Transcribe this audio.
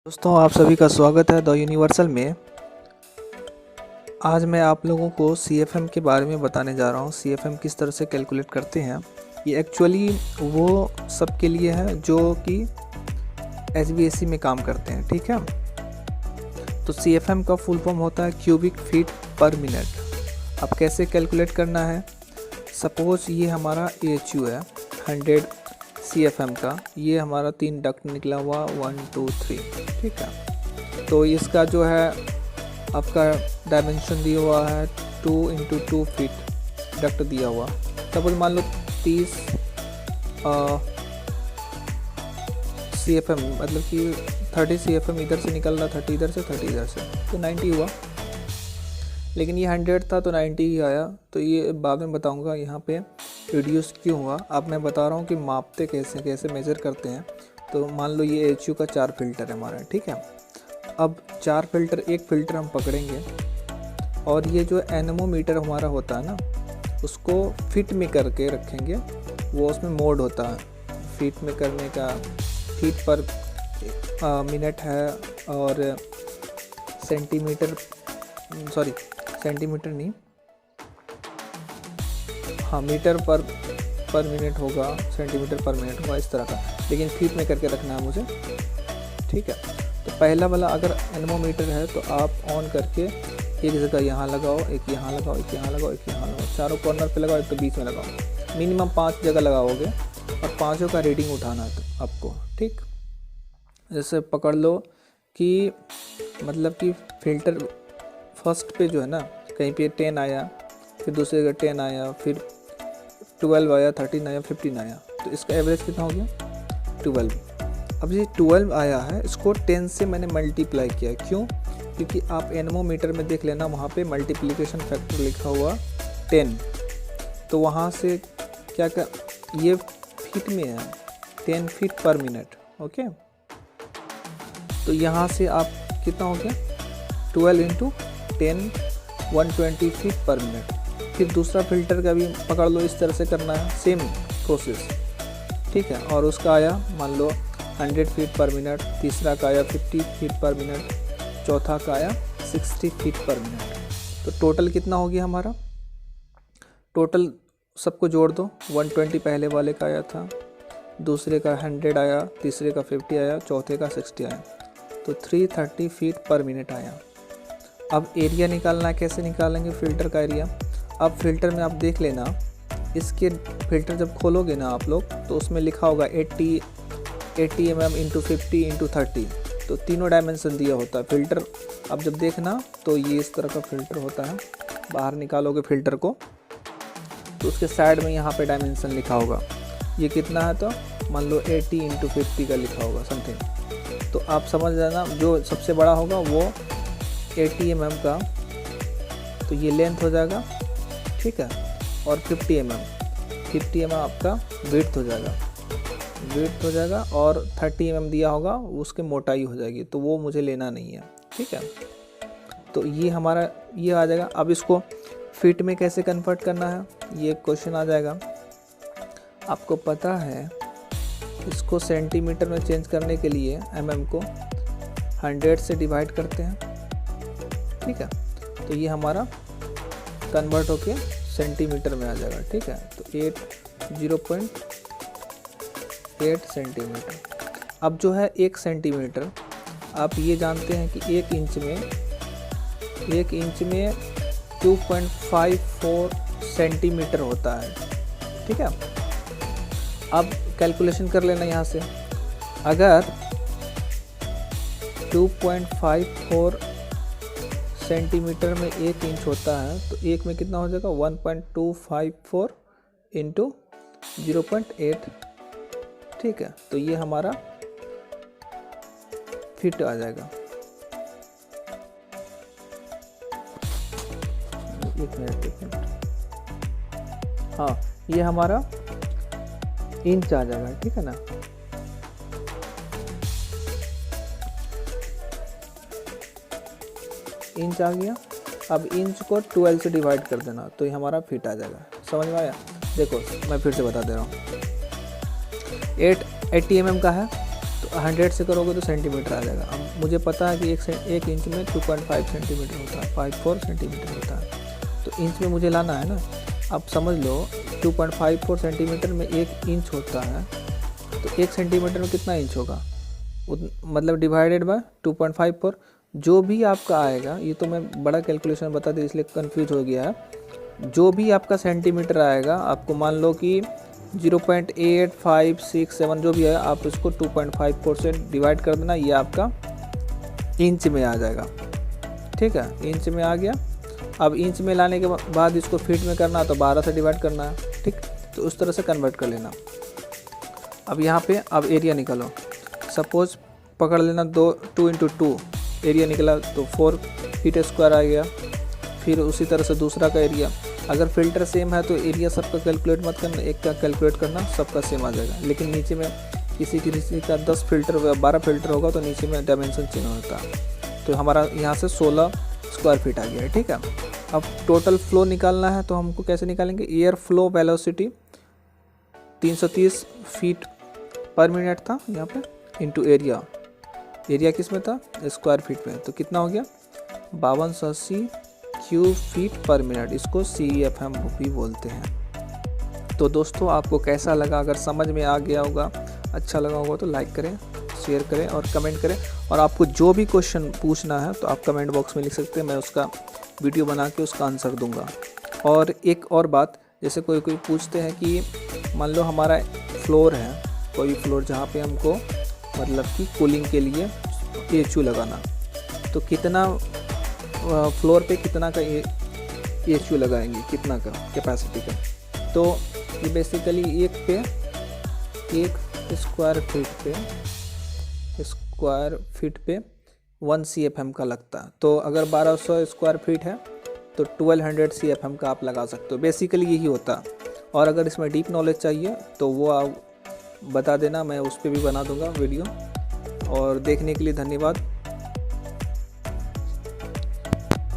दोस्तों आप सभी का स्वागत है द यूनिवर्सल में। आज मैं आप लोगों को CFM के बारे में बताने जा रहा हूँ। CFM किस तरह से कैलकुलेट करते हैं। ये एक्चुअली वो सब के लिए है जो कि HVAC में काम करते हैं, ठीक है। तो CFM का फुल फॉर्म होता है क्यूबिक फीट पर मिनट। अब कैसे कैलकुलेट करना है, सपोज ये हमारा AHU है 100 CFM का, ये हमारा 3 डक्ट निकला हुआ 1 2 3, ठीक है। तो इसका जो है आपका डायमेंशन दिया हुआ है 2 × 2 फीट डक्ट दिया हुआ। सपोज मान लो 30 CFM, मतलब कि 30 CFM इधर से निकल रहा, 30 इधर से 30 इधर से, तो 90 हुआ। लेकिन ये 100 था तो 90 ही आया। तो ये बाद में बताऊंगा यहाँ पे रिड्यूस क्यों हुआ। अब मैं बता रहा हूँ कि मापते कैसे कैसे मेज़र करते हैं। तो मान लो ये AHU का 4 फिल्टर है हमारा, ठीक है। अब 4 फिल्टर, एक फ़िल्टर हम पकड़ेंगे और ये जो एनेमोमीटर हमारा होता है ना, उसको फिट में करके रखेंगे। वो उसमें मोड होता है फिट में करने का, फीट पर मिनट है और सेंटीमीटर, सॉरी सेंटीमीटर नहीं, हाँ मीटर पर मिनट होगा, सेंटीमीटर पर मिनट होगा, इस तरह का। लेकिन फीट में करके रखना है मुझे, ठीक है। तो पहला वाला अगर एनेमोमीटर है तो आप ऑन करके एक जगह यहाँ लगाओ, एक यहाँ लगाओ, एक यहाँ लगाओ, एक यहाँ लगाओ, चारों कॉर्नर पे लगाओ, एक तो बीच में लगाओ। मिनिमम 5 जगह लगाओगे और 5 का रीडिंग उठाना है तो आपको, ठीक। जैसे पकड़ लो कि मतलब कि फ़िल्टर फर्स्ट पे जो है ना, कहीं पे 10 आया, फिर दूसरी जगह 10 आया, फिर 12 आया, 13 आया, 15 आया, तो इसका एवरेज कितना हो गया 12। अब ये 12 आया है, इसको 10 से मैंने मल्टीप्लाई किया। क्यों? क्योंकि आप एनेमोमीटर में देख लेना, वहाँ पे मल्टीप्लिकेशन फैक्टर लिखा हुआ 10। तो वहाँ से क्या कर, ये फीट में है 10 फीट पर मिनट, ओके। तो यहाँ से आप कितना हो गया 12 × 10 120 फीट पर मिनट। फिर दूसरा फ़िल्टर का भी पकड़ लो, इस तरह से करना है, सेम प्रोसेस, ठीक है। और उसका आया मान लो 100 फीट पर मिनट, तीसरा का आया 50 फीट पर मिनट, चौथा का आया 60 फीट पर मिनट। तो टोटल कितना हो गया हमारा, टोटल सबको जोड़ दो। 120 पहले वाले का आया था, दूसरे का 100 आया, तीसरे का 50 आया, चौथे का 60 आया, तो 330 फीट पर मिनट आया। अब एरिया निकालना है, कैसे निकालेंगे फ़िल्टर का एरिया। अब फ़िल्टर में आप देख लेना, इसके फ़िल्टर जब खोलोगे ना आप लोग, तो उसमें लिखा होगा 80 mm × 50 × 30। तो तीनों डायमेंशन दिया होता है फ़िल्टर। अब जब देखना तो ये इस तरह का फ़िल्टर होता है। बाहर निकालोगे फ़िल्टर को तो उसके साइड में यहाँ पे डायमेंशन लिखा होगा, ये कितना है, तो मान लो 80 × 50 का लिखा होगा समथिंग। तो आप समझ जाना, जो सबसे बड़ा होगा वो 80 mm का, तो ये लेंथ हो जाएगा, ठीक है। और 50 mm आपका विड्थ हो जाएगा, और 30 mm दिया होगा, उसकी मोटाई हो जाएगी। तो वो मुझे लेना नहीं है, ठीक है। तो ये हमारा ये आ जाएगा। अब इसको फीट में कैसे कन्वर्ट करना है, ये क्वेश्चन आ जाएगा। आपको पता है इसको सेंटीमीटर में चेंज करने के लिए mm को 100 से डिवाइड करते हैं, ठीक है। तो ये हमारा कन्वर्ट होके सेंटीमीटर में आ जाएगा, ठीक है। तो 0.8 सेंटीमीटर। अब जो है 1 सेंटीमीटर, आप ये जानते हैं कि 1 इंच में 2.54 सेंटीमीटर होता है, ठीक है। अब कैलकुलेशन कर लेना यहाँ से, अगर 2.54 सेंटीमीटर में 1 इंच होता है तो 1 में कितना हो जाएगा 1.254 × 0.8, ठीक है। तो ये हमारा फिट आ जाएगा। एक मिनट, हाँ, ये हमारा इंच आ जाएगा, ठीक है ना। इंच आ गया। अब इंच को 12 से डिवाइड कर देना, तो ये हमारा फीट आ जाएगा। समझ में आया? देखो मैं फिर से बता दे रहा हूँ। 80 mm का है तो 100 से करोगे तो सेंटीमीटर आ जाएगा। अब मुझे पता है कि एक इंच में 2.5 सेंटीमीटर होता है, 54 सेंटीमीटर होता है, तो इंच में मुझे लाना है ना। अब समझ लो 2.54 सेंटीमीटर में 1 इंच होता है, तो 1 सेंटीमीटर में कितना इंच होगा, मतलब डिवाइडेड बाय 2.54। जो भी आपका आएगा, ये तो मैं बड़ा कैलकुलेशन बता दी इसलिए कंफ्यूज हो गया है। जो भी आपका सेंटीमीटर आएगा, आपको मान लो कि 0.8567 जो भी है, आप इसको 2.54 से डिवाइड कर देना, ये आपका इंच में आ जाएगा। ठीक है, इंच में आ गया। अब इंच में लाने के बाद इसको फीट में करना, तो 12 से डिवाइड करना है। ठीक, तो उस तरह से कन्वर्ट कर लेना। अब यहाँ पे अब एरिया निकालो। सपोज पकड़ लेना 2 × 2 एरिया निकला तो 4 फीट स्क्वायर आ गया। फिर उसी तरह से दूसरा का एरिया, अगर फ़िल्टर सेम है तो एरिया सबका कैलकुलेट मत करना, एक का कैलकुलेट करना, सबका सेम आ जाएगा। लेकिन नीचे में किसी का 10 फिल्टर या 12 फिल्टर होगा तो नीचे में डायमेंशन चेंज होता है। तो हमारा यहाँ से 16 स्क्वायर फीट आ गया है। ठीक है, अब टोटल फ्लो निकालना है, तो हमको कैसे निकालेंगे। एयर फ्लो वेलोसिटी 330 फीट पर मिनट था यहाँ पे, इंटू एरिया किस में था, स्क्वायर फीट में, तो कितना हो गया 5280 क्यूब फीट पर मिनट। इसको CFM भी बोलते हैं। तो दोस्तों आपको कैसा लगा, अगर समझ में आ गया होगा, अच्छा लगा होगा तो लाइक करें, शेयर करें और कमेंट करें। और आपको जो भी क्वेश्चन पूछना है तो आप कमेंट बॉक्स में लिख सकते हैं, मैं उसका वीडियो बना के उसका आंसर दूंगा। और एक और बात, जैसे कोई पूछते हैं कि मान लो हमारा फ्लोर है, कोई फ्लोर जहाँ पे हमको मतलब कि कूलिंग के लिए HU लगाना, तो कितना फ्लोर पे कितना का HU लगाएंगे, कितना का कैपेसिटी का। तो ये बेसिकली एक स्क्वायर फीट पे 1 CFM का लगता है। तो अगर 1200 स्क्वायर फीट है तो 1200 CFM का आप लगा सकते हो। बेसिकली यही होता है। और अगर इसमें डीप नॉलेज चाहिए तो वो आप बता देना, मैं उस पर भी बना दूंगा वीडियो। और देखने के लिए धन्यवाद।